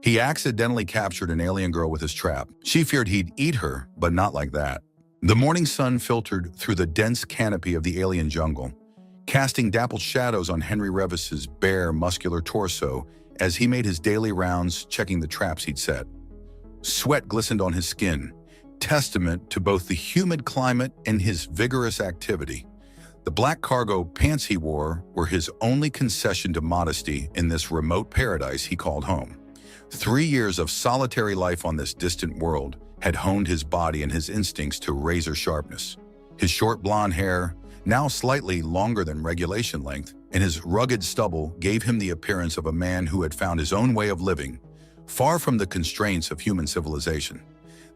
He accidentally captured an alien girl with his trap. She feared he'd eat her, but not like that. The morning sun filtered through the dense canopy of the alien jungle, casting dappled shadows on Henry Revis's bare, muscular torso as he made his daily rounds checking the traps he'd set. Sweat glistened on his skin, testament to both the humid climate and his vigorous activity. The black cargo pants he wore were his only concession to modesty in this remote paradise he called home. 3 years of solitary life on this distant world had honed his body and his instincts to razor sharpness. His short blonde hair, now slightly longer than regulation length, and his rugged stubble gave him the appearance of a man who had found his own way of living, far from the constraints of human civilization.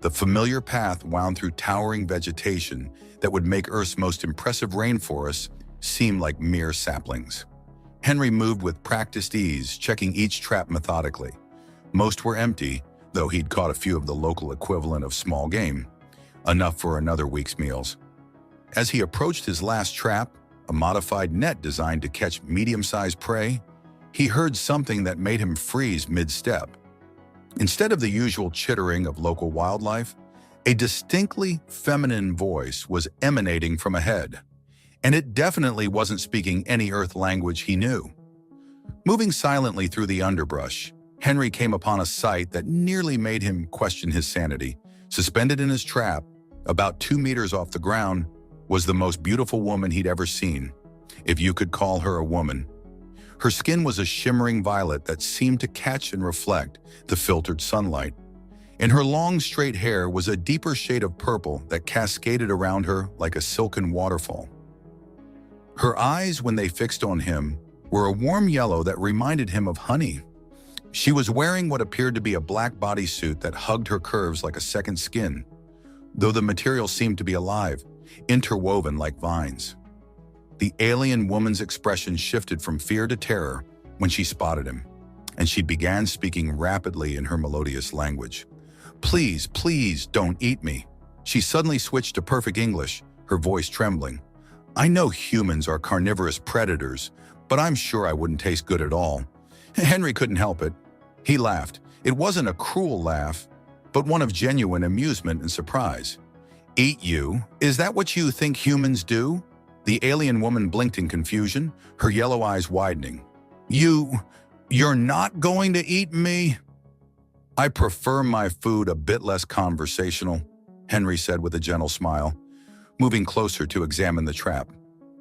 The familiar path wound through towering vegetation that would make Earth's most impressive rainforests seem like mere saplings. Henry moved with practiced ease, checking each trap methodically. Most were empty, though he'd caught a few of the local equivalent of small game, enough for another week's meals. As he approached his last trap, a modified net designed to catch medium-sized prey, he heard something that made him freeze mid-step. Instead of the usual chittering of local wildlife, a distinctly feminine voice was emanating from ahead, and it definitely wasn't speaking any Earth language he knew. Moving silently through the underbrush, Henry came upon a sight that nearly made him question his sanity. Suspended in his trap, about 2 meters off the ground, was the most beautiful woman he'd ever seen, if you could call her a woman. Her skin was a shimmering violet that seemed to catch and reflect the filtered sunlight, and her long, straight hair was a deeper shade of purple that cascaded around her like a silken waterfall. Her eyes, when they fixed on him, were a warm yellow that reminded him of honey. She was wearing what appeared to be a black bodysuit that hugged her curves like a second skin, though the material seemed to be alive, interwoven like vines. The alien woman's expression shifted from fear to terror when she spotted him, and she began speaking rapidly in her melodious language. "Please, please don't eat me." She suddenly switched to perfect English, her voice trembling. "I know humans are carnivorous predators, but I'm sure I wouldn't taste good at all." Henry couldn't help it. He laughed. It wasn't a cruel laugh, but one of genuine amusement and surprise. "Eat you? Is that what you think humans do?" The alien woman blinked in confusion, her yellow eyes widening. You're not going to eat me?" "I prefer my food a bit less conversational," Henry said with a gentle smile, moving closer to examine the trap.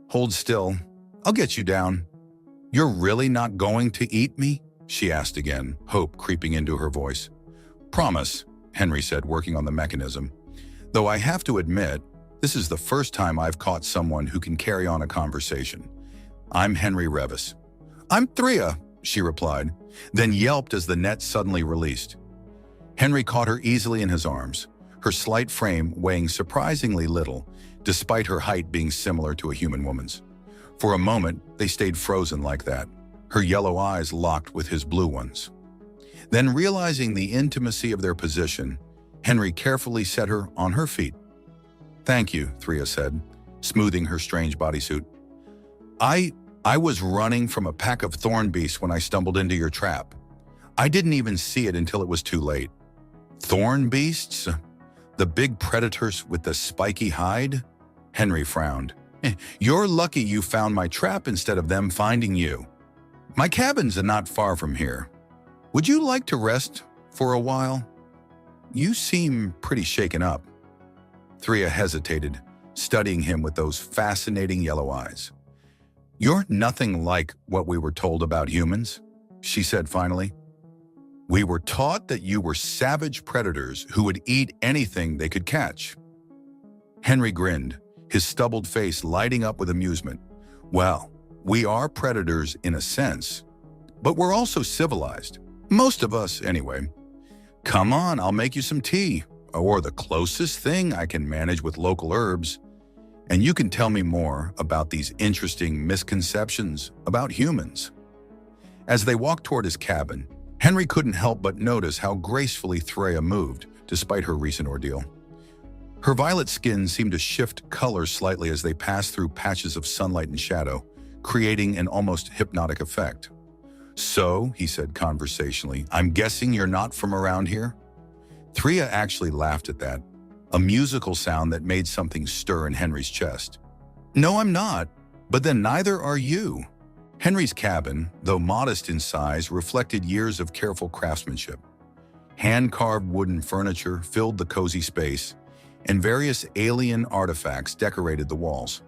"Hold still. I'll get you down." "You're really not going to eat me?" she asked again, hope creeping into her voice. "Promise," Henry said, working on the mechanism. "Though I have to admit, this is the first time I've caught someone who can carry on a conversation. I'm Henry Revis." "I'm Thea," she replied, then yelped as the net suddenly released. Henry caught her easily in his arms, her slight frame weighing surprisingly little, despite her height being similar to a human woman's. For a moment, they stayed frozen like that, her yellow eyes locked with his blue ones. Then, realizing the intimacy of their position, Henry carefully set her on her feet. "Thank you," Thea said, smoothing her strange bodysuit. I was running from a pack of thorn beasts when I stumbled into your trap. I didn't even see it until it was too late." "Thorn beasts? The big predators with the spiky hide?" Henry frowned. "You're lucky you found my trap instead of them finding you. My cabin's not far from here. Would you like to rest for a while? You seem pretty shaken up." Thea hesitated, studying him with those fascinating yellow eyes. "You're nothing like what we were told about humans," she said finally. "We were taught that you were savage predators who would eat anything they could catch." Henry grinned, his stubbled face lighting up with amusement. "Well, we are predators in a sense, but we're also civilized. Most of us, anyway. Come on, I'll make you some tea, or the closest thing I can manage with local herbs, and you can tell me more about these interesting misconceptions about humans." As they walked toward his cabin, Henry couldn't help but notice how gracefully Thea moved, despite her recent ordeal. Her violet skin seemed to shift color slightly as they passed through patches of sunlight and shadow, creating an almost hypnotic effect. "So," he said conversationally, "I'm guessing you're not from around here?" Thea actually laughed at that, a musical sound that made something stir in Henry's chest. "No, I'm not, but then neither are you." Henry's cabin, though modest in size, reflected years of careful craftsmanship. Hand-carved wooden furniture filled the cozy space, and various alien artifacts decorated the walls.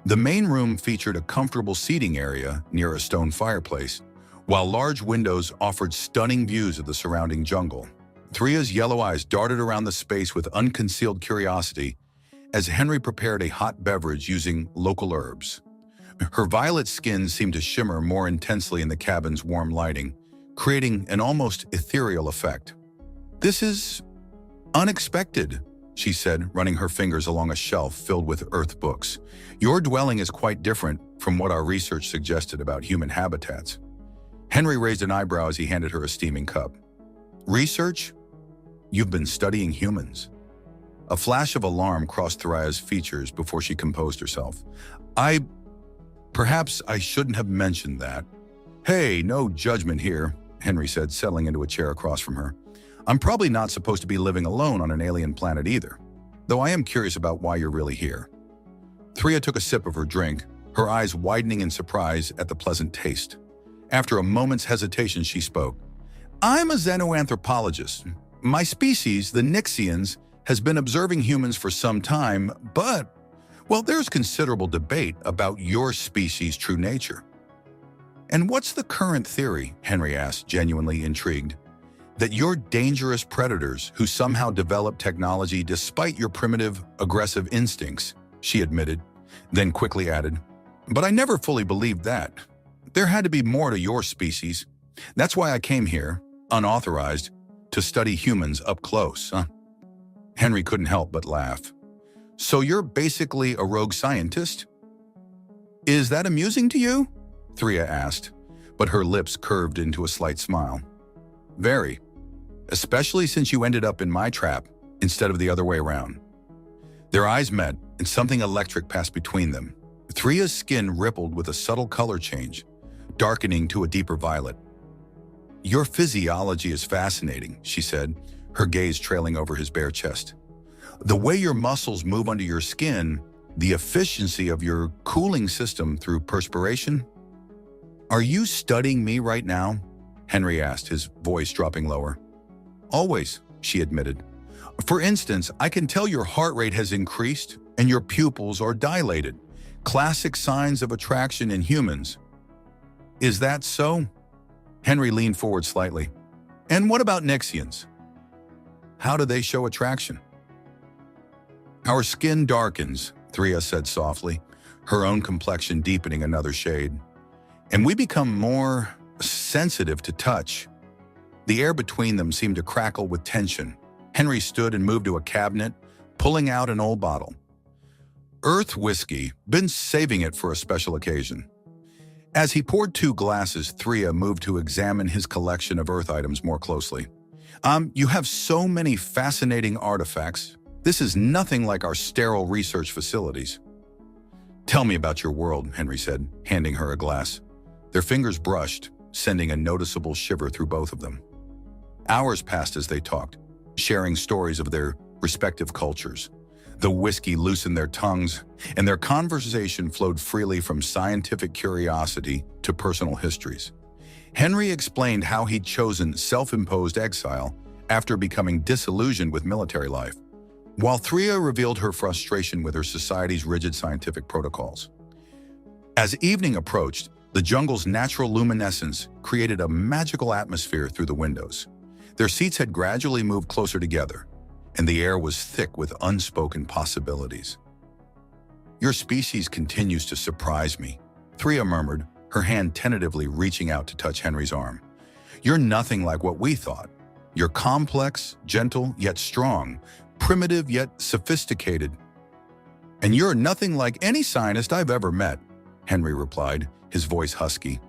The main room featured a comfortable seating area near a stone fireplace, while large windows offered stunning views of the surrounding jungle. Thea's yellow eyes darted around the space with unconcealed curiosity as Henry prepared a hot beverage using local herbs. Her violet skin seemed to shimmer more intensely in the cabin's warm lighting, creating an almost ethereal effect. "This is unexpected," she said, running her fingers along a shelf filled with earth books. "Your dwelling is quite different from what our research suggested about human habitats." Henry raised an eyebrow as he handed her a steaming cup. "Research? You've been studying humans." A flash of alarm crossed Thea's features before she composed herself. Perhaps I shouldn't have mentioned that." "Hey, no judgment here," Henry said, settling into a chair across from her. "I'm probably not supposed to be living alone on an alien planet either, though I am curious about why you're really here." Thea took a sip of her drink, her eyes widening in surprise at the pleasant taste. After a moment's hesitation, she spoke. "I'm a xenoanthropologist. My species, the Nixians, has been observing humans for some time, but, well, there's considerable debate about your species' true nature." "And what's the current theory?" Henry asked, genuinely intrigued. "That you're dangerous predators who somehow develop technology despite your primitive, aggressive instincts," she admitted, then quickly added, "But I never fully believed that. There had to be more to your species. That's why I came here, unauthorized, to study humans up close." Henry couldn't help but laugh. "So you're basically a rogue scientist?" "Is that amusing to you?" Thea asked, but her lips curved into a slight smile. "Very. Especially since you ended up in my trap instead of the other way around." Their eyes met, and something electric passed between them. Thea's skin rippled with a subtle color change, darkening to a deeper violet. "Your physiology is fascinating," she said, her gaze trailing over his bare chest. "The way your muscles move under your skin, the efficiency of your cooling system through perspiration." "Are you studying me right now?" Henry asked, his voice dropping lower. "Always," she admitted. "For instance, I can tell your heart rate has increased and your pupils are dilated. Classic signs of attraction in humans." "Is that so?" Henry leaned forward slightly. "And what about Nixians? How do they show attraction?" "Our skin darkens," Thea said softly, her own complexion deepening another shade. "And we become more sensitive to touch." The air between them seemed to crackle with tension. Henry stood and moved to a cabinet, pulling out an old bottle. "Earth whiskey, been saving it for a special occasion." As he poured 2 glasses, Thea moved to examine his collection of Earth items more closely. You have so many fascinating artifacts. This is nothing like our sterile research facilities." "Tell me about your world," Henry said, handing her a glass. Their fingers brushed, sending a noticeable shiver through both of them. Hours passed as they talked, sharing stories of their respective cultures. The whiskey loosened their tongues, and their conversation flowed freely from scientific curiosity to personal histories. Henry explained how he'd chosen self-imposed exile after becoming disillusioned with military life, while Thea revealed her frustration with her society's rigid scientific protocols. As evening approached, the jungle's natural luminescence created a magical atmosphere through the windows. Their seats had gradually moved closer together, and the air was thick with unspoken possibilities. "Your species continues to surprise me," Thea murmured, her hand tentatively reaching out to touch Henry's arm. "You're nothing like what we thought. You're complex, gentle, yet strong, primitive, yet sophisticated." "And you're nothing like any scientist I've ever met," Henry replied, his voice husky.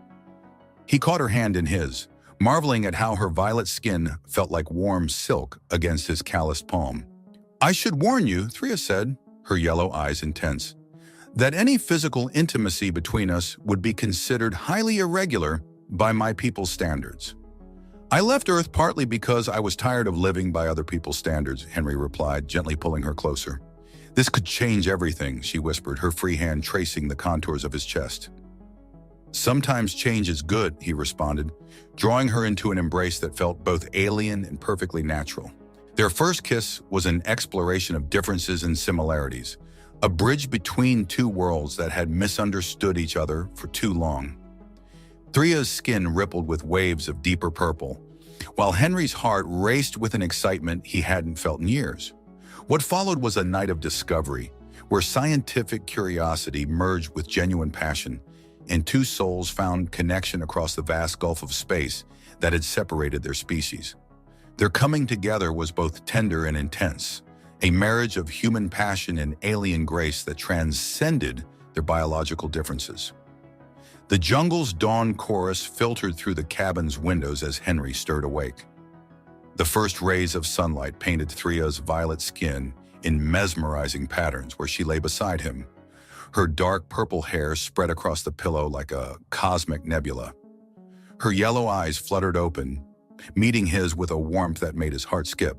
He caught her hand in his, marveling at how her violet skin felt like warm silk against his calloused palm. "I should warn you," Thea said, her yellow eyes intense, "that any physical intimacy between us would be considered highly irregular by my people's standards. I left Earth partly because I was tired of living by other people's standards, Henry replied, gently pulling her closer. This could change everything, she whispered, her free hand tracing the contours of his chest. Sometimes change is good, he responded, drawing her into an embrace that felt both alien and perfectly natural. Their first kiss was an exploration of differences and similarities, a bridge between two worlds that had misunderstood each other for too long. Thea's skin rippled with waves of deeper purple, while Henry's heart raced with an excitement he hadn't felt in years. What followed was a night of discovery, where scientific curiosity merged with genuine passion, and two souls found connection across the vast gulf of space that had separated their species. Their coming together was both tender and intense, a marriage of human passion and alien grace that transcended their biological differences. The jungle's dawn chorus filtered through the cabin's windows as Henry stirred awake. The first rays of sunlight painted Thea's violet skin in mesmerizing patterns where she lay beside him, her dark purple hair spread across the pillow like a cosmic nebula. Her yellow eyes fluttered open, meeting his with a warmth that made his heart skip.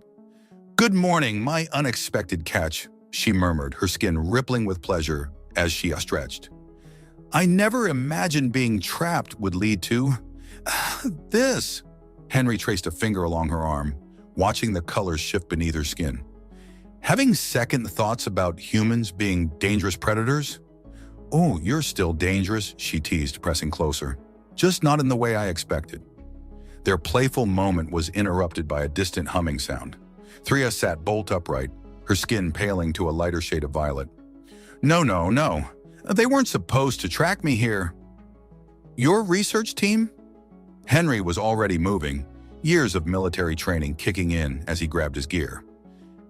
"Good morning, my unexpected catch," she murmured, her skin rippling with pleasure as she stretched. "I never imagined being trapped would lead to this." Henry traced a finger along her arm, watching the colors shift beneath her skin. "Having second thoughts about humans being dangerous predators?" "Oh, you're still dangerous," she teased, pressing closer. "Just not in the way I expected." Their playful moment was interrupted by a distant humming sound. Thea sat bolt upright, her skin paling to a lighter shade of violet. No. They weren't supposed to track me here." "Your research team?" Henry was already moving, years of military training kicking in as he grabbed his gear.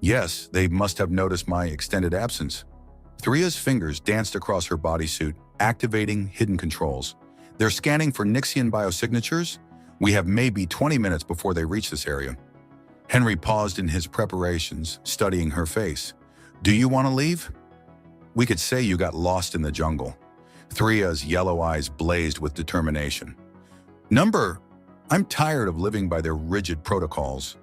"Yes, they must have noticed my extended absence." Thea's fingers danced across her bodysuit, activating hidden controls. "They're scanning for Nixian biosignatures. We have maybe 20 minutes before they reach this area." Henry paused in his preparations, studying her face. "Do you want to leave?" "We could say you got lost in the jungle." Thea's yellow eyes blazed with determination. I'm tired of living by their rigid protocols.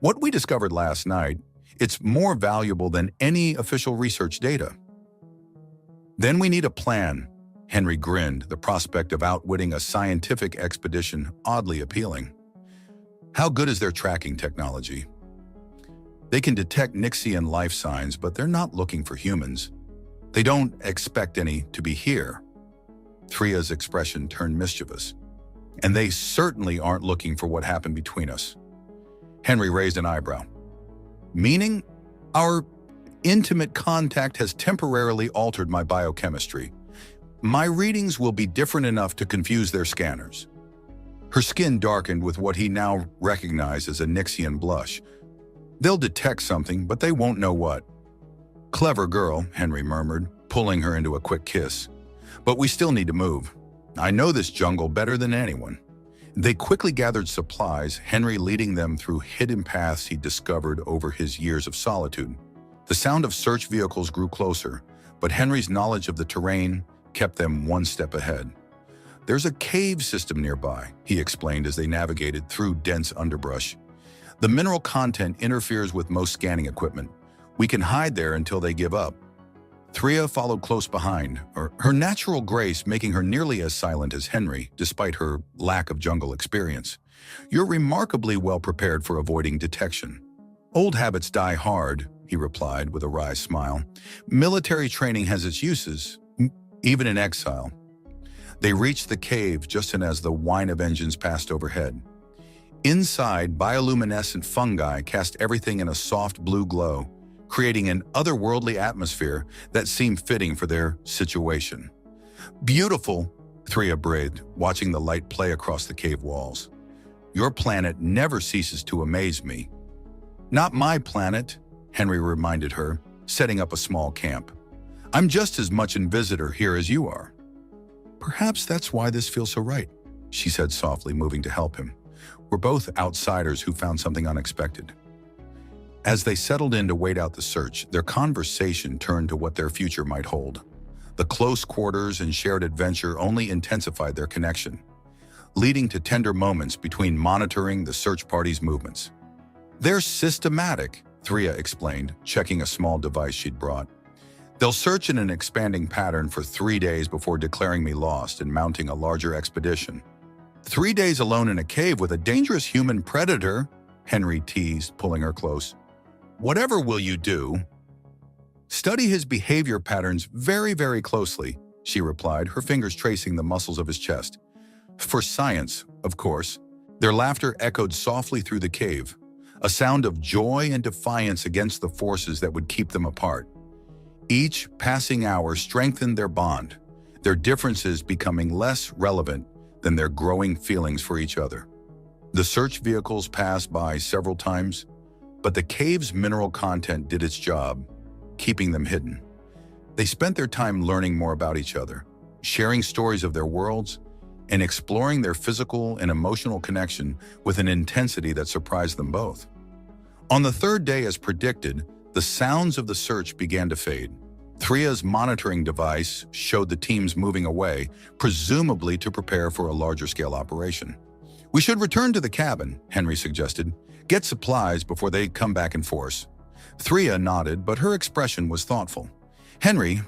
What we discovered last night, it's more valuable than any official research data." "Then we need a plan," Henry grinned, the prospect of outwitting a scientific expedition oddly appealing. "How good is their tracking technology?" "They can detect Nixian life signs, but they're not looking for humans. They don't expect any to be here." Thea's expression turned mischievous. "And they certainly aren't looking for what happened between us." Henry raised an eyebrow. "Meaning? Our intimate contact has temporarily altered my biochemistry. My readings will be different enough to confuse their scanners." Her skin darkened with what he now recognized as a Nixian blush. "They'll detect something, but they won't know what." "Clever girl," Henry murmured, pulling her into a quick kiss. "But we still need to move. I know this jungle better than anyone." They quickly gathered supplies, Henry leading them through hidden paths he discovered over his years of solitude. The sound of search vehicles grew closer, but Henry's knowledge of the terrain kept them one step ahead. "There's a cave system nearby," he explained as they navigated through dense underbrush. "The mineral content interferes with most scanning equipment. We can hide there until they give up." Thea followed close behind, her natural grace making her nearly as silent as Henry, despite her lack of jungle experience. "You're remarkably well prepared for avoiding detection." "Old habits die hard," he replied with a wry smile. "Military training has its uses, even in exile." They reached the cave just as the whine of engines passed overhead. Inside, bioluminescent fungi cast everything in a soft blue glow, creating an otherworldly atmosphere that seemed fitting for their situation. "Beautiful," Thea breathed, watching the light play across the cave walls. "Your planet never ceases to amaze me." "Not my planet," Henry reminded her, setting up a small camp. "I'm just as much a visitor here as you are." "Perhaps that's why this feels so right," she said softly, moving to help him. "We're both outsiders who found something unexpected." As they settled in to wait out the search, their conversation turned to what their future might hold. The close quarters and shared adventure only intensified their connection. leading to tender moments between monitoring the search party's movements. "They're systematic," Thea explained, checking a small device she'd brought. "They'll search in an expanding pattern for 3 days before declaring me lost and mounting a larger expedition." 3 days alone in a cave with a dangerous human predator?" Henry teased, pulling her close. "Whatever will you do?" "Study his behavior patterns very, very closely," she replied, her fingers tracing the muscles of his chest. "For science, of course." Their laughter echoed softly through the cave, a sound of joy and defiance against the forces that would keep them apart. Each passing hour strengthened their bond, their differences becoming less relevant than their growing feelings for each other. The search vehicles passed by several times, but the cave's mineral content did its job, keeping them hidden. They spent their time learning more about each other, sharing stories of their worlds, and exploring their physical and emotional connection with an intensity that surprised them both. On the third day, as predicted, the sounds of the search began to fade. Thea's monitoring device showed the teams moving away, presumably to prepare for a larger-scale operation. "We should return to the cabin," Henry suggested. "Get supplies before they come back in force." Thea nodded, but her expression was thoughtful. "Henry,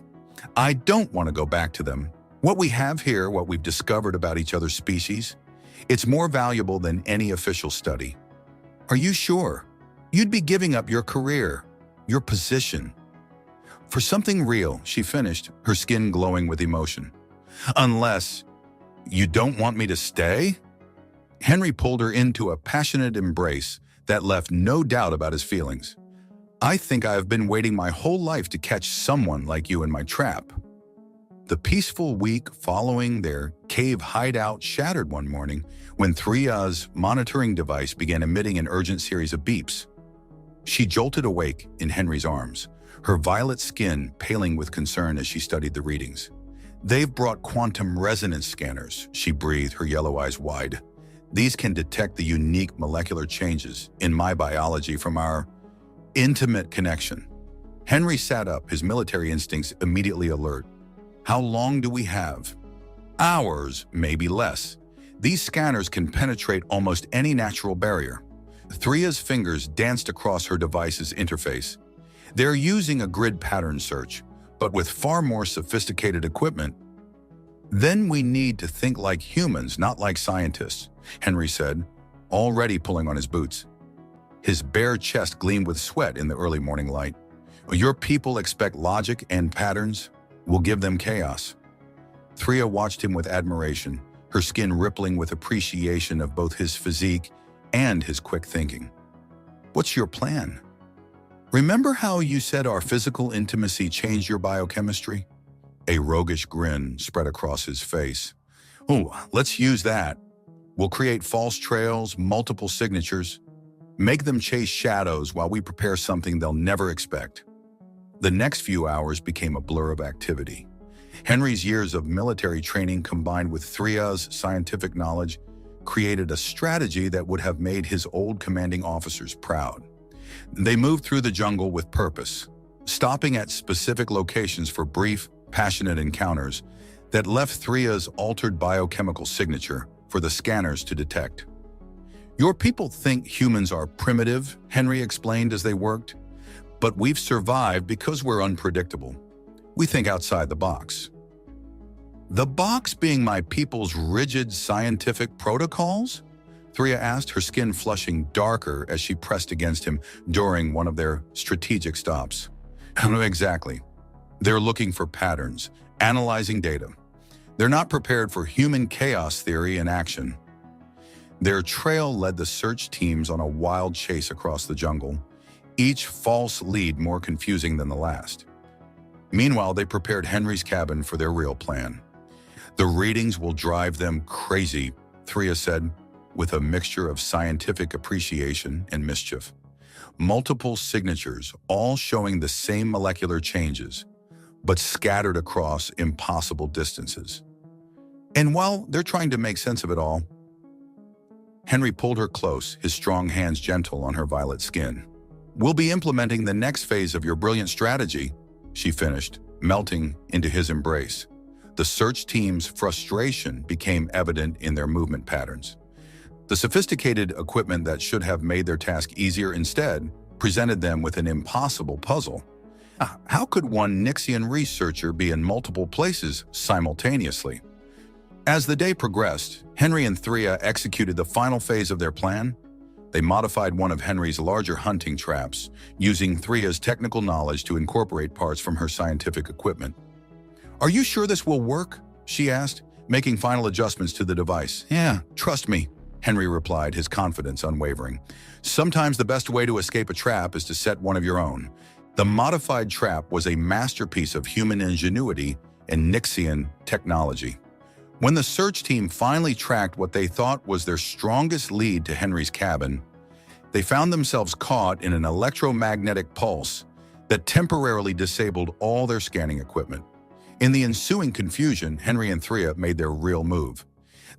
I don't want to go back to them. What we have here, what we've discovered about each other's species, it's more valuable than any official study." "Are you sure? You'd be giving up your career, your position." "For something real," she finished, her skin glowing with emotion. "Unless you don't want me to stay?" Henry pulled her into a passionate embrace that left no doubt about his feelings. "I think I have been waiting my whole life to catch someone like you in my trap." The peaceful week following their cave hideout shattered one morning when Thea's monitoring device began emitting an urgent series of beeps. She jolted awake in Henry's arms, her violet skin paling with concern as she studied the readings. "They've brought quantum resonance scanners," she breathed, her yellow eyes wide. "These can detect the unique molecular changes in my biology from our intimate connection." Henry sat up, his military instincts immediately alert. "How long do we have?" "Hours, maybe less. These scanners can penetrate almost any natural barrier." Thea's fingers danced across her device's interface. "They're using a grid pattern search, but with far more sophisticated equipment." "Then we need to think like humans, not like scientists," Henry said, already pulling on his boots. His bare chest gleamed with sweat in the early morning light. "Your people expect logic and patterns. We'll give them chaos." Thea watched him with admiration, her skin rippling with appreciation of both his physique and his quick thinking. "What's your plan?" "Remember how you said our physical intimacy changed your biochemistry?" A roguish grin spread across his face. "Oh, let's use that. We'll create false trails, multiple signatures, make them chase shadows while we prepare something they'll never expect." The next few hours became a blur of activity. Henry's years of military training combined with Thea's scientific knowledge created a strategy that would have made his old commanding officers proud. They moved through the jungle with purpose, stopping at specific locations for brief, passionate encounters that left Thea's altered biochemical signature for the scanners to detect. "Your people think humans are primitive," Henry explained as they worked, "but we've survived because we're unpredictable. We think outside the box." "The box being my people's rigid scientific protocols?" Thea asked, her skin flushing darker as she pressed against him during one of their strategic stops. "Exactly. They're looking for patterns, analyzing data. They're not prepared for human chaos theory in action." Their trail led the search teams on a wild chase across the jungle, each false lead more confusing than the last. Meanwhile, they prepared Henry's cabin for their real plan. "The readings will drive them crazy," Thea said, with a mixture of scientific appreciation and mischief. "Multiple signatures, all showing the same molecular changes, but scattered across impossible distances. And while they're trying to make sense of it all..." Henry pulled her close, his strong hands gentle on her violet skin. "We'll be implementing the next phase of your brilliant strategy," she finished, melting into his embrace. The search team's frustration became evident in their movement patterns. The sophisticated equipment that should have made their task easier instead presented them with an impossible puzzle. How could one Nixian researcher be in multiple places simultaneously? As the day progressed, Henry and Thea executed the final phase of their plan. They modified one of Henry's larger hunting traps, using Thea's technical knowledge to incorporate parts from her scientific equipment. "Are you sure this will work?" she asked, making final adjustments to the device. "Yeah, trust me," Henry replied, his confidence unwavering. "Sometimes the best way to escape a trap is to set one of your own." The modified trap was a masterpiece of human ingenuity and Nixian technology. When the search team finally tracked what they thought was their strongest lead to Henry's cabin, they found themselves caught in an electromagnetic pulse that temporarily disabled all their scanning equipment. In the ensuing confusion, Henry and Thea made their real move.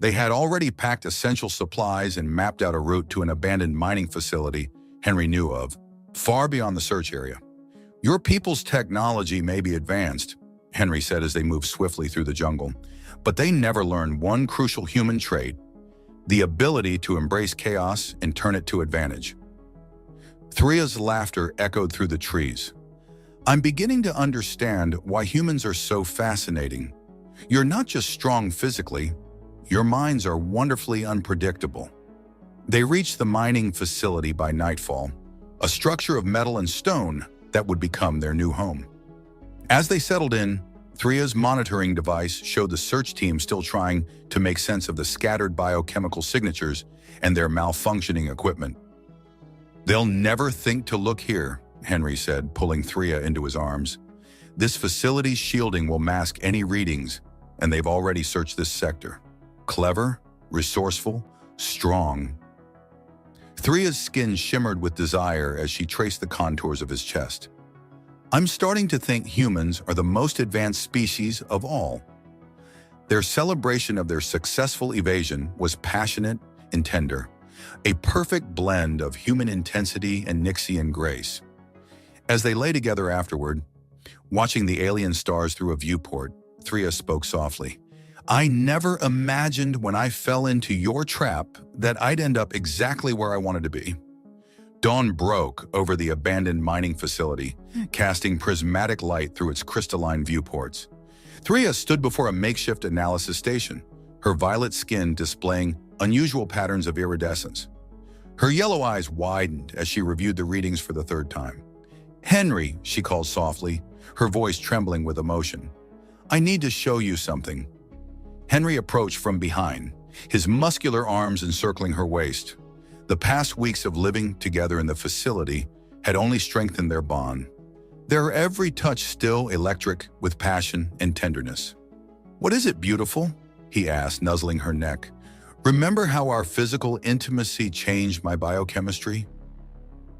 They had already packed essential supplies and mapped out a route to an abandoned mining facility Henry knew of, far beyond the search area. "Your people's technology may be advanced," Henry said as they moved swiftly through the jungle, "but they never learned one crucial human trait: the ability to embrace chaos and turn it to advantage." Thea's laughter echoed through the trees. "I'm beginning to understand why humans are so fascinating. You're not just strong physically, your minds are wonderfully unpredictable." They reached the mining facility by nightfall, a structure of metal and stone that would become their new home. As they settled in, Thea's monitoring device showed the search team still trying to make sense of the scattered biochemical signatures and their malfunctioning equipment. "They'll never think to look here," Henry said, pulling Thea into his arms. "This facility's shielding will mask any readings, and they've already searched this sector. Clever, resourceful, strong." Thea's skin shimmered with desire as she traced the contours of his chest. "I'm starting to think humans are the most advanced species of all." Their celebration of their successful evasion was passionate and tender, a perfect blend of human intensity and Nixian grace. As they lay together afterward, watching the alien stars through a viewport, Thea spoke softly. "I never imagined when I fell into your trap that I'd end up exactly where I wanted to be." Dawn broke over the abandoned mining facility, casting prismatic light through its crystalline viewports. Thea stood before a makeshift analysis station, her violet skin displaying unusual patterns of iridescence. Her yellow eyes widened as she reviewed the readings for the third time. "Henry," she called softly, her voice trembling with emotion. "I need to show you something." Henry approached from behind, his muscular arms encircling her waist. The past weeks of living together in the facility had only strengthened their bond. Their every touch still electric with passion and tenderness. "What is it, beautiful?" he asked, nuzzling her neck. "Remember how our physical intimacy changed my biochemistry?"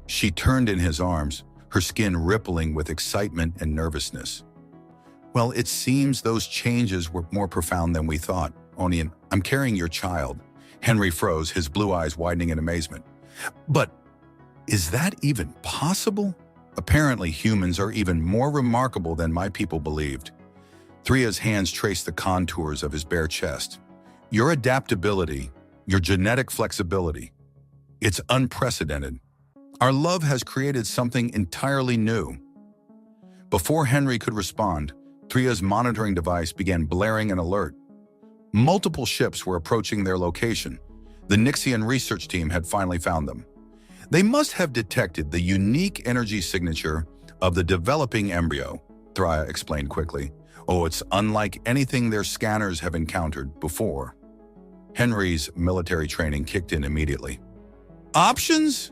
She turned in his arms, her skin rippling with excitement and nervousness. "Well, it seems those changes were more profound than we thought. Onion, I'm carrying your child." Henry froze, his blue eyes widening in amazement. "But is that even possible? Apparently, humans are even more remarkable than my people believed." Thea's hands traced the contours of his bare chest. "Your adaptability, your genetic flexibility, it's unprecedented. Our love has created something entirely new." Before Henry could respond, Thea's monitoring device began blaring an alert. Multiple ships were approaching their location. The Nixian research team had finally found them. "They must have detected the unique energy signature of the developing embryo," Thea explained quickly. "Oh, it's unlike anything their scanners have encountered before." Henry's military training kicked in immediately. "Options?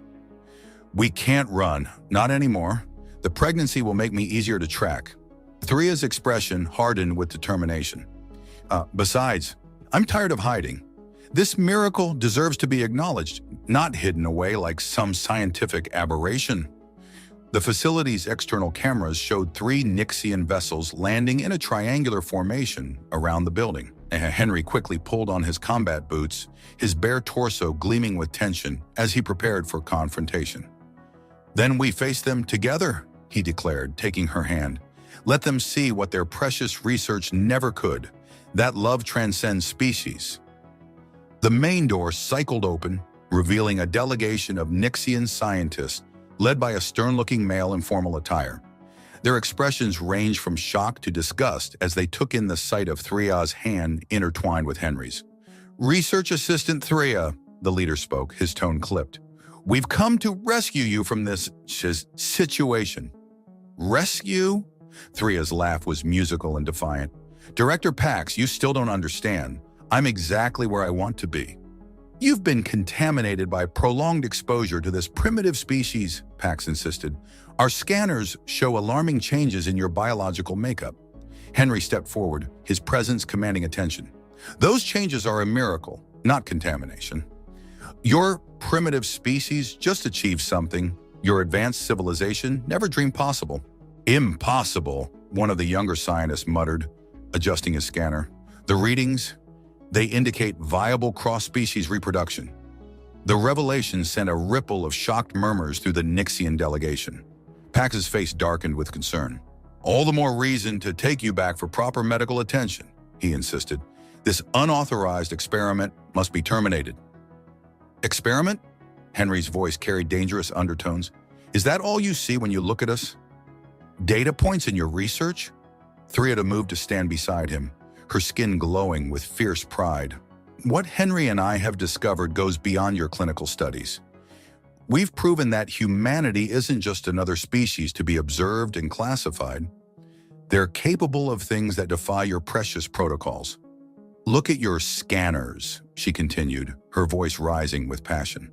We can't run, not anymore. The pregnancy will make me easier to track." Thea's expression hardened with determination. Besides, I'm tired of hiding. This miracle deserves to be acknowledged, not hidden away like some scientific aberration." The facility's external cameras showed 3 Nixian vessels landing in a triangular formation around the building. Henry quickly pulled on his combat boots, his bare torso gleaming with tension as he prepared for confrontation. "Then we face them together," he declared, taking her hand. "Let them see what their precious research never could. That love transcends species. The main door cycled open, revealing a delegation of Nixian scientists led by a stern-looking male in formal attire. Their expressions ranged from shock to disgust as they took in the sight of Thea's hand intertwined with Henry's. "Research Assistant Thea," the leader spoke, his tone clipped. "We've come to rescue you from this situation." "Rescue?" Thea's laugh was musical and defiant. "Director Pax, you still don't understand. I'm exactly where I want to be." "You've been contaminated by prolonged exposure to this primitive species," Pax insisted. "Our scanners show alarming changes in your biological makeup." Henry stepped forward, his presence commanding attention. "Those changes are a miracle, not contamination. Your primitive species just achieved something your advanced civilization never dreamed possible." "Impossible," one of the younger scientists muttered, adjusting his scanner. "The readings, they indicate viable cross-species reproduction." The revelation sent a ripple of shocked murmurs through the Nixian delegation. Pax's face darkened with concern. "All the more reason to take you back for proper medical attention," he insisted. "This unauthorized experiment must be terminated." "Experiment?" Henry's voice carried dangerous undertones. "Is that all you see when you look at us? Data points in your research?" Thea moved to stand beside him, her skin glowing with fierce pride. "What Henry and I have discovered goes beyond your clinical studies. We've proven that humanity isn't just another species to be observed and classified. They're capable of things that defy your precious protocols. Look at your scanners," she continued, her voice rising with passion.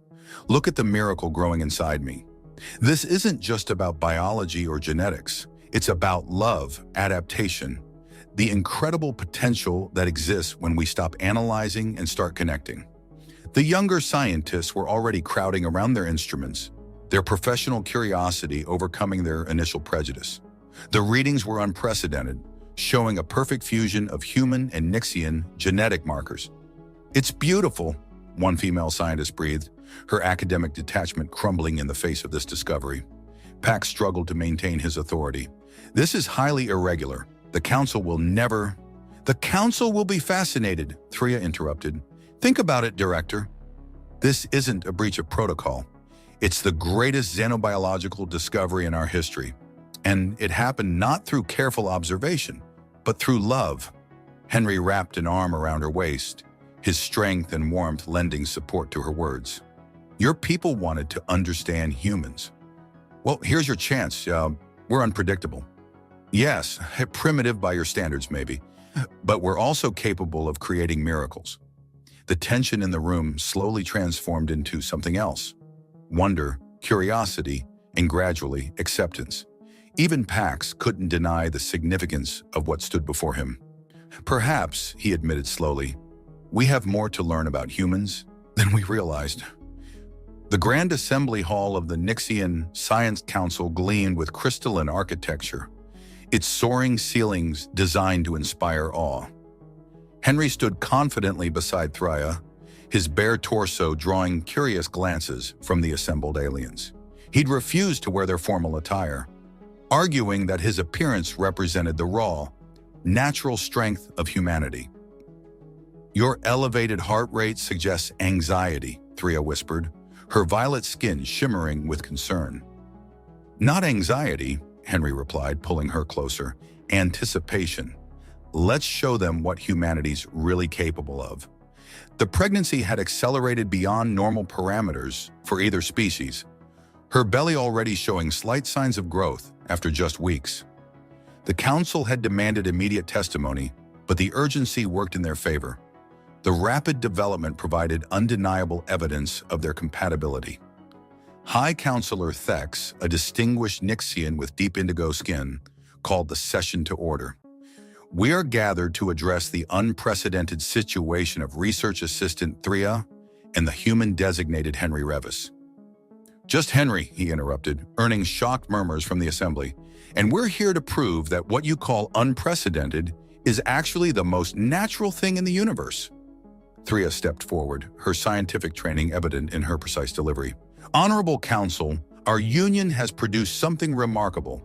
"Look at the miracle growing inside me. This isn't just about biology or genetics. It's about love, adaptation, the incredible potential that exists when we stop analyzing and start connecting." The younger scientists were already crowding around their instruments, their professional curiosity overcoming their initial prejudice. The readings were unprecedented, showing a perfect fusion of human and Nixian genetic markers. "It's beautiful," one female scientist breathed, her academic detachment crumbling in the face of this discovery. Pax struggled to maintain his authority. "This is highly irregular. The Council will never—" "The Council will be fascinated," Thea interrupted. "Think about it, Director. This isn't a breach of protocol. It's the greatest xenobiological discovery in our history. And it happened not through careful observation, but through love." Henry wrapped an arm around her waist, his strength and warmth lending support to her words. "Your people wanted to understand humans. Well, here's your chance. We're unpredictable. Yes, primitive by your standards maybe, but we're also capable of creating miracles." The tension in the room slowly transformed into something else. Wonder, curiosity, and gradually acceptance. Even Pax couldn't deny the significance of what stood before him. "Perhaps," he admitted slowly, "we have more to learn about humans than we realized." The Grand Assembly Hall of the Nixian Science Council gleamed with crystalline architecture, its soaring ceilings designed to inspire awe. Henry stood confidently beside Thea, his bare torso drawing curious glances from the assembled aliens. He'd refused to wear their formal attire, arguing that his appearance represented the raw, natural strength of humanity. "Your elevated heart rate suggests anxiety," Thea whispered, her violet skin shimmering with concern. "Not anxiety," Henry replied, pulling her closer. "Anticipation. Let's show them what humanity's really capable of." The pregnancy had accelerated beyond normal parameters for either species, her belly already showing slight signs of growth after just weeks. The council had demanded immediate testimony, but the urgency worked in their favor. The rapid development provided undeniable evidence of their compatibility. High Counselor Thex, a distinguished Nixian with deep indigo skin, called the session to order. "We are gathered to address the unprecedented situation of Research Assistant Thea and the human-designated Henry Revis." "Just Henry," he interrupted, earning shocked murmurs from the assembly. "And we're here to prove that what you call unprecedented is actually the most natural thing in the universe." Thea stepped forward, her scientific training evident in her precise delivery. "Honorable Council, our union has produced something remarkable.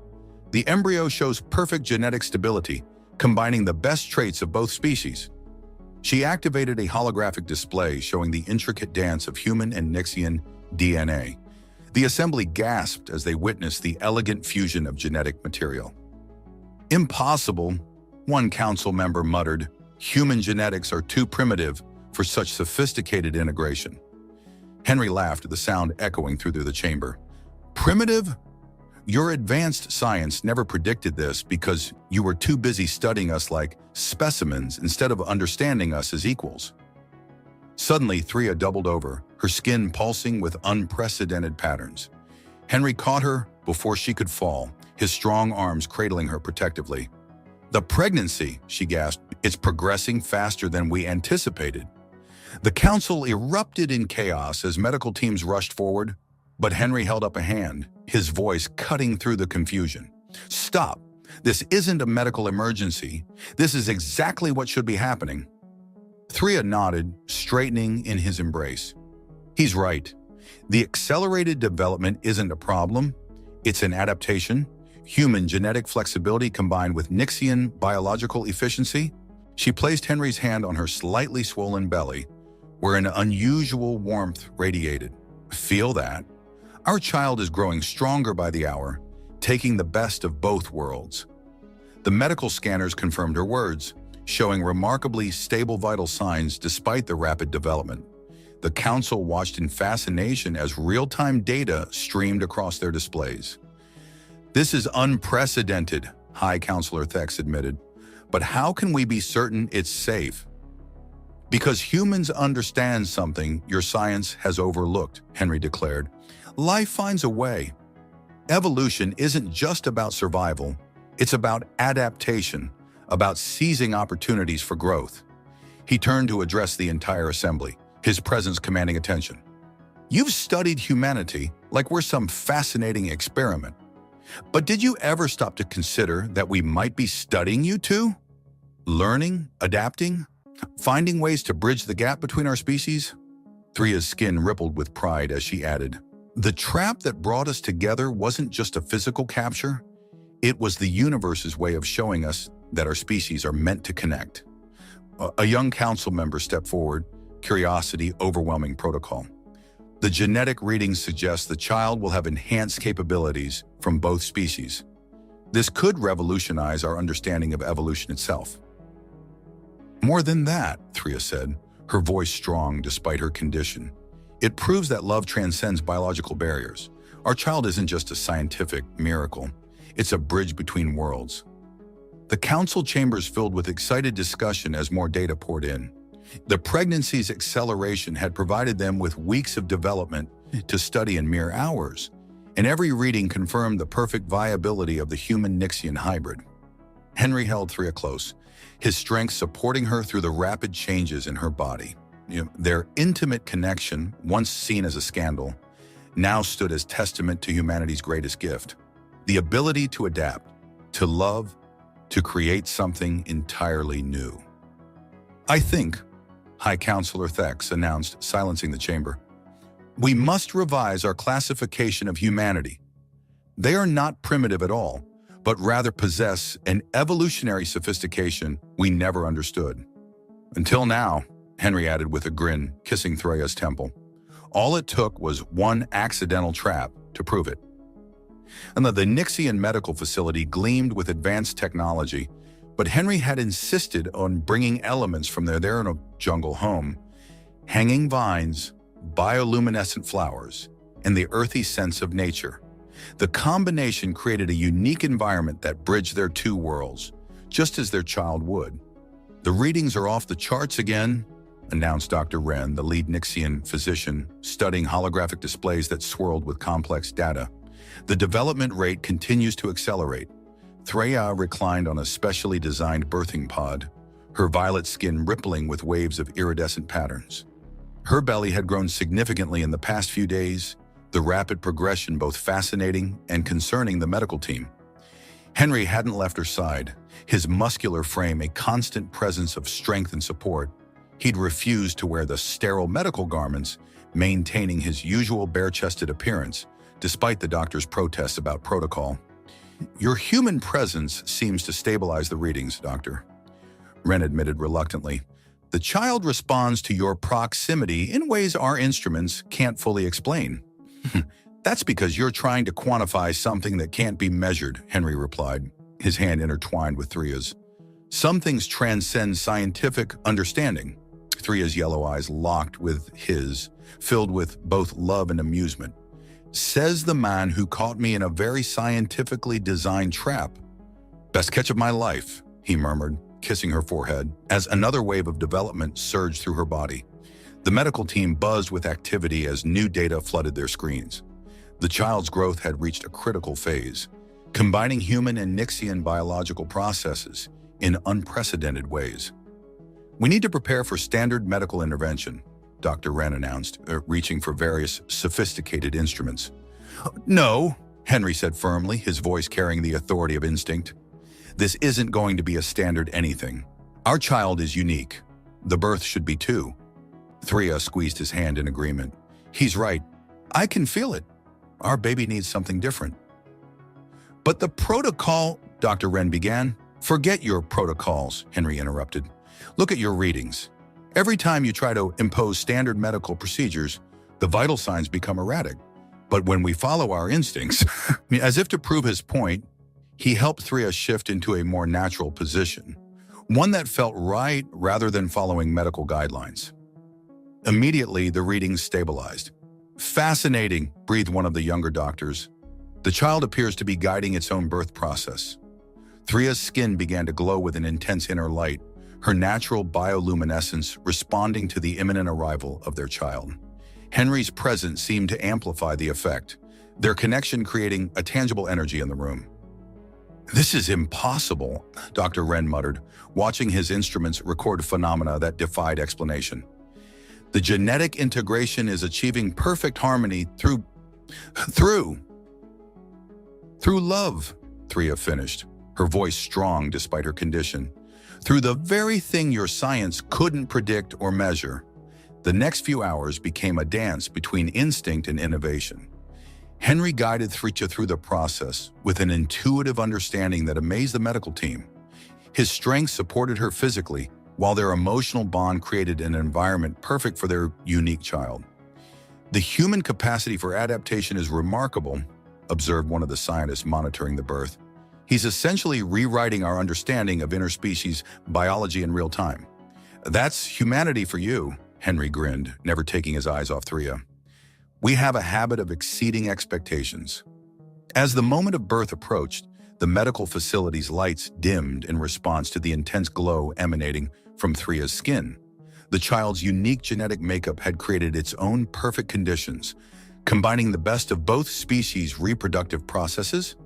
The embryo shows perfect genetic stability, combining the best traits of both species. She activated a holographic display showing the intricate dance of human and Nixian DNA. The assembly gasped as they witnessed the elegant fusion of genetic material. "Impossible," one council member muttered. "Human genetics are too primitive for such sophisticated integration." Henry laughed, the sound echoing through the chamber. "Primitive? Your advanced science never predicted this because you were too busy studying us like specimens instead of understanding us as equals." Suddenly, Thea doubled over, her skin pulsing with unprecedented patterns. Henry caught her before she could fall, his strong arms cradling her protectively. "The pregnancy," she gasped, "it's progressing faster than we anticipated." The council erupted in chaos as medical teams rushed forward, but Henry held up a hand, his voice cutting through the confusion. "Stop! This isn't a medical emergency. This is exactly what should be happening." Thea nodded, straightening in his embrace. "He's right. The accelerated development isn't a problem. It's an adaptation. Human genetic flexibility combined with Nixian biological efficiency." She placed Henry's hand on her slightly swollen belly, where an unusual warmth radiated. "Feel that? Our child is growing stronger by the hour, taking the best of both worlds." The medical scanners confirmed her words, showing remarkably stable vital signs despite the rapid development. The council watched in fascination as real-time data streamed across their displays. "This is unprecedented," High Counselor Thex admitted. "But how can we be certain it's safe?" "Because humans understand something your science has overlooked," Henry declared. "Life finds a way. Evolution isn't just about survival. It's about adaptation, about seizing opportunities for growth." He turned to address the entire assembly, his presence commanding attention. "You've studied humanity like we're some fascinating experiment. But did you ever stop to consider that we might be studying you too? Learning, adapting, finding ways to bridge the gap between our species?" Thea's skin rippled with pride as she added, "The trap that brought us together wasn't just a physical capture. It was the universe's way of showing us that our species are meant to connect." A young council member stepped forward, curiosity overwhelming protocol. "The genetic readings suggest the child will have enhanced capabilities from both species. This could revolutionize our understanding of evolution itself." "More than that," Thea said, her voice strong despite her condition. "It proves that love transcends biological barriers. Our child isn't just a scientific miracle. It's a bridge between worlds." The council chambers filled with excited discussion as more data poured in. The pregnancy's acceleration had provided them with weeks of development to study in mere hours, and every reading confirmed the perfect viability of the human-Nixian hybrid. Henry held Thea close, his strength supporting her through the rapid changes in her body. Their intimate connection, once seen as a scandal, now stood as testament to humanity's greatest gift: the ability to adapt, to love, to create something entirely new. "I think," High Counselor Thex announced, silencing the chamber, "we must revise our classification of humanity. They are not primitive at all, but rather possess an evolutionary sophistication we never understood." "Until now," Henry added with a grin, kissing Thea's temple. "All it took was one accidental trap to prove it." And the Nixian medical facility gleamed with advanced technology, but Henry had insisted on bringing elements from their jungle home: hanging vines, bioluminescent flowers, and the earthy sense of nature. The combination created a unique environment that bridged their two worlds, just as their child would. "The readings are off the charts again," announced Dr. Wren, the lead Nixian physician, studying holographic displays that swirled with complex data. "The development rate continues to accelerate." Thea reclined on a specially designed birthing pod, her violet skin rippling with waves of iridescent patterns. Her belly had grown significantly in the past few days, the rapid progression both fascinating and concerning the medical team. Henry hadn't left her side, his muscular frame a constant presence of strength and support. He'd refused to wear the sterile medical garments, maintaining his usual bare-chested appearance, despite the doctor's protests about protocol. Your human presence seems to stabilize the readings, Doctor, Ren admitted reluctantly. The child responds to your proximity in ways our instruments can't fully explain. That's because you're trying to quantify something that can't be measured, Henry replied, his hand intertwined with Thea's. Some things transcend scientific understanding. Thea's yellow eyes locked with his, filled with both love and amusement. Says the man who caught me in a very scientifically designed trap. Best catch of my life, he murmured, kissing her forehead, as another wave of development surged through her body. The medical team buzzed with activity as new data flooded their screens. The child's growth had reached a critical phase, combining human and Nixian biological processes in unprecedented ways. We need to prepare for standard medical intervention, Dr. Wren announced, reaching for various sophisticated instruments. No, Henry said firmly, his voice carrying the authority of instinct. This isn't going to be a standard anything. Our child is unique. The birth should be too. Thea squeezed his hand in agreement. He's right. I can feel it. Our baby needs something different. But the protocol, Dr. Wren began. Forget your protocols, Henry interrupted. Look at your readings. Every time you try to impose standard medical procedures, the vital signs become erratic. But when we follow our instincts, as if to prove his point, he helped Thea shift into a more natural position, one that felt right rather than following medical guidelines. Immediately, the readings stabilized. Fascinating, breathed one of the younger doctors. The child appears to be guiding its own birth process. Thea's skin began to glow with an intense inner light, her natural bioluminescence responding to the imminent arrival of their child. Henry's presence seemed to amplify the effect, their connection creating a tangible energy in the room. This is impossible, Dr. Wren muttered, watching his instruments record phenomena that defied explanation. The genetic integration is achieving perfect harmony through love, Thea finished, her voice strong despite her condition. Through the very thing your science couldn't predict or measure. The next few hours became a dance between instinct and innovation. Henry guided Thea through the process with an intuitive understanding that amazed the medical team. His strength supported her physically, while their emotional bond created an environment perfect for their unique child. The human capacity for adaptation is remarkable, observed one of the scientists monitoring the birth. He's essentially rewriting our understanding of interspecies biology in real time. That's humanity for you, Henry grinned, never taking his eyes off Thea. We have a habit of exceeding expectations. As the moment of birth approached, the medical facility's lights dimmed in response to the intense glow emanating from Thea's skin. The child's unique genetic makeup had created its own perfect conditions, combining the best of both species' reproductive processes.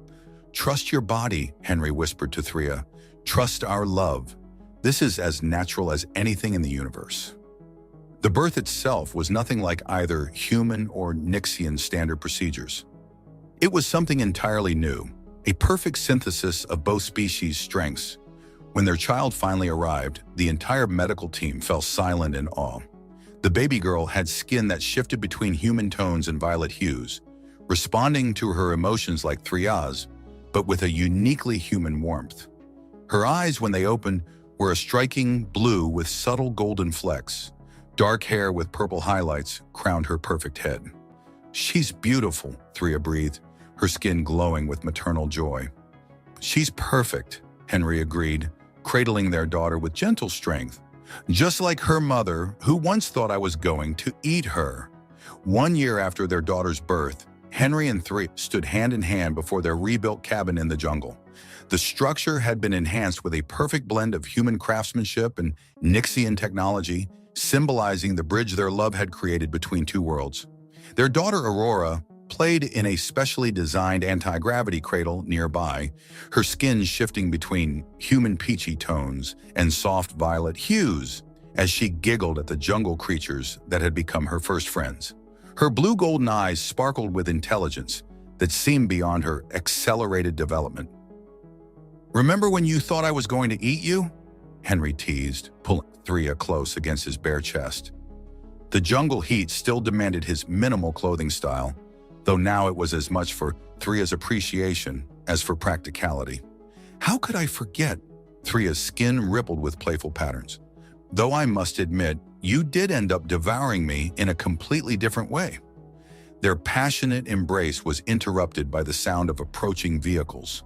Trust your body, Henry whispered to Thea. Trust our love. This is as natural as anything in the universe. The birth itself was nothing like either human or Nixian standard procedures. It was something entirely new, a perfect synthesis of both species' strengths. When their child finally arrived, the entire medical team fell silent in awe. The baby girl had skin that shifted between human tones and violet hues, responding to her emotions like Thea's, but with a uniquely human warmth. Her eyes, when they opened, were a striking blue with subtle golden flecks. Dark hair with purple highlights crowned her perfect head. She's beautiful, Thea breathed, her skin glowing with maternal joy. She's perfect, Henry agreed, cradling their daughter with gentle strength. Just like her mother, who once thought I was going to eat her. 1 year after their daughter's birth, Henry and Thea stood hand in hand before their rebuilt cabin in the jungle. The structure had been enhanced with a perfect blend of human craftsmanship and Nixian technology, symbolizing the bridge their love had created between two worlds. Their daughter Aurora played in a specially designed anti-gravity cradle nearby, her skin shifting between human peachy tones and soft violet hues as she giggled at the jungle creatures that had become her first friends. Her blue-golden eyes sparkled with intelligence that seemed beyond her accelerated development. "Remember when you thought I was going to eat you?" Henry teased, pulling Thea close against his bare chest. The jungle heat still demanded his minimal clothing style, though now it was as much for Thea's appreciation As for practicality, how could I forget? Thea's skin rippled with playful patterns. Though I must admit, you did end up devouring me in a completely different way. Their passionate embrace was interrupted by the sound of approaching vehicles.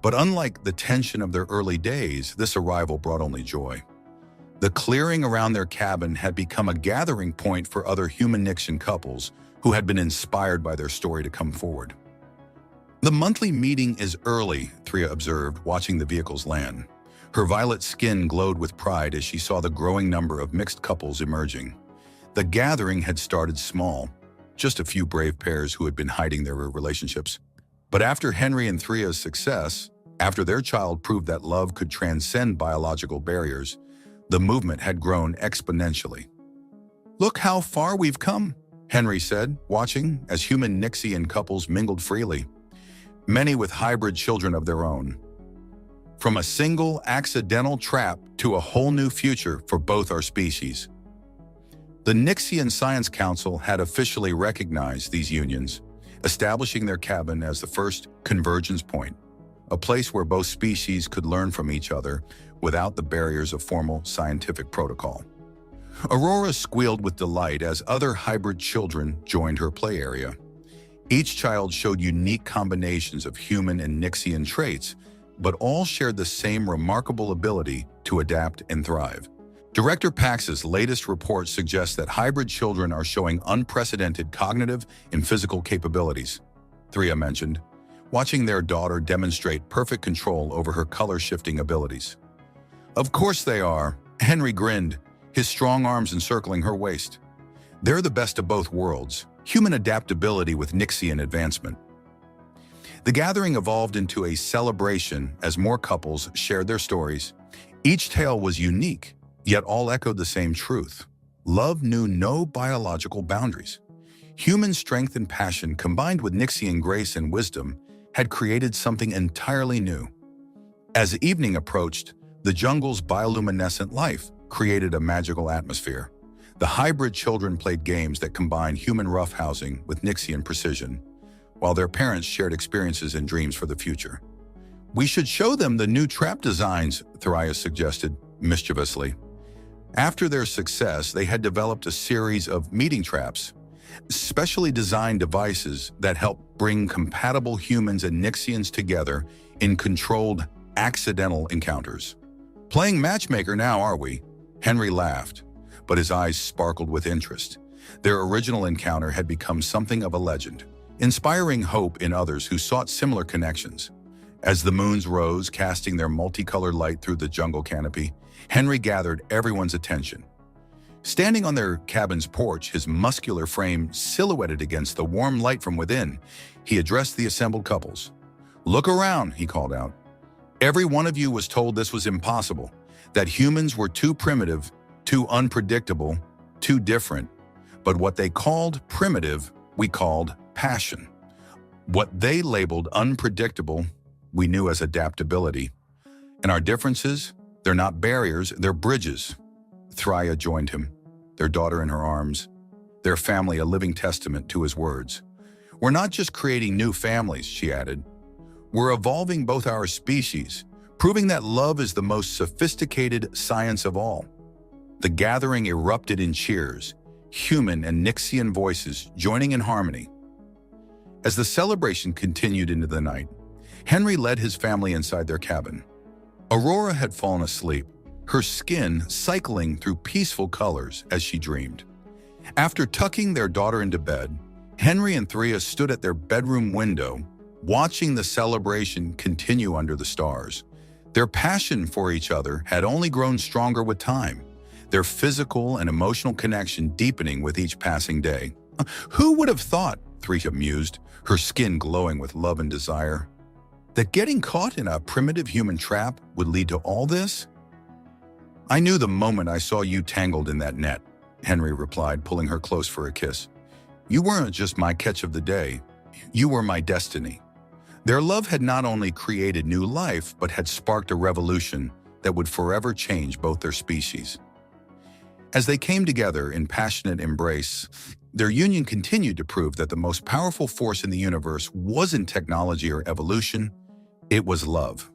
But unlike the tension of their early days, this arrival brought only joy. The clearing around their cabin had become a gathering point for other human Nixian couples who had been inspired by their story to come forward. The monthly meeting is early, Thea observed, watching the vehicles land. Her violet skin glowed with pride as she saw the growing number of mixed couples emerging. The gathering had started small, just a few brave pairs who had been hiding their relationships. But after Henry and Thea's success, after their child proved that love could transcend biological barriers, the movement had grown exponentially. "Look how far we've come," Henry said, watching as human Nixian couples mingled freely, many with hybrid children of their own. From a single accidental trap to a whole new future for both our species. The Nixian Science Council had officially recognized these unions, establishing their cabin as the first convergence point, a place where both species could learn from each other without the barriers of formal scientific protocol. Aurora squealed with delight as other hybrid children joined her play area. Each child showed unique combinations of human and Nixian traits, but all shared the same remarkable ability to adapt and thrive. Director Pax's latest report suggests that hybrid children are showing unprecedented cognitive and physical capabilities, Thea mentioned, watching their daughter demonstrate perfect control over her color-shifting abilities. "Of course they are," Henry grinned, his strong arms encircling her waist. "They're the best of both worlds, human adaptability with Nixian advancement." The gathering evolved into a celebration as more couples shared their stories. Each tale was unique, yet all echoed the same truth. Love knew no biological boundaries. Human strength and passion combined with Nixian grace and wisdom had created something entirely new. As evening approached, the jungle's bioluminescent life created a magical atmosphere. The hybrid children played games that combined human roughhousing with Nixian precision, while their parents shared experiences and dreams for the future. "We should show them the new trap designs," Thea suggested, mischievously. After their success, they had developed a series of meeting traps, specially designed devices that help bring compatible humans and Nixians together in controlled, accidental encounters. "Playing matchmaker now, are we?" Henry laughed, but his eyes sparkled with interest. Their original encounter had become something of a legend, inspiring hope in others who sought similar connections. As the moons rose, casting their multicolored light through the jungle canopy, Henry gathered everyone's attention. Standing on their cabin's porch, his muscular frame silhouetted against the warm light from within, he addressed the assembled couples. "Look around," he called out. "Every one of you was told this was impossible, that humans were too primitive, too unpredictable, too different. But what they called primitive, we called passion. What they labeled unpredictable, we knew as adaptability. And our differences, they're not barriers, they're bridges." Thea joined him, their daughter in her arms, their family a living testament to his words. "We're not just creating new families," she added. "We're evolving both our species, proving that love is the most sophisticated science of all." The gathering erupted in cheers, human and Nixian voices joining in harmony. As the celebration continued into the night, Henry led his family inside their cabin. Aurora had fallen asleep, her skin cycling through peaceful colors as she dreamed. After tucking their daughter into bed, Henry and Thea stood at their bedroom window, watching the celebration continue under the stars. Their passion for each other had only grown stronger with time, their physical and emotional connection deepening with each passing day. "Who would have thought," Thea mused, her skin glowing with love and desire, "that getting caught in a primitive human trap would lead to all this?" "I knew the moment I saw you tangled in that net," Henry replied, pulling her close for a kiss. "You weren't just my catch of the day, you were my destiny." Their love had not only created new life, but had sparked a revolution that would forever change both their species. As they came together in passionate embrace, their union continued to prove that the most powerful force in the universe wasn't technology or evolution, It was love.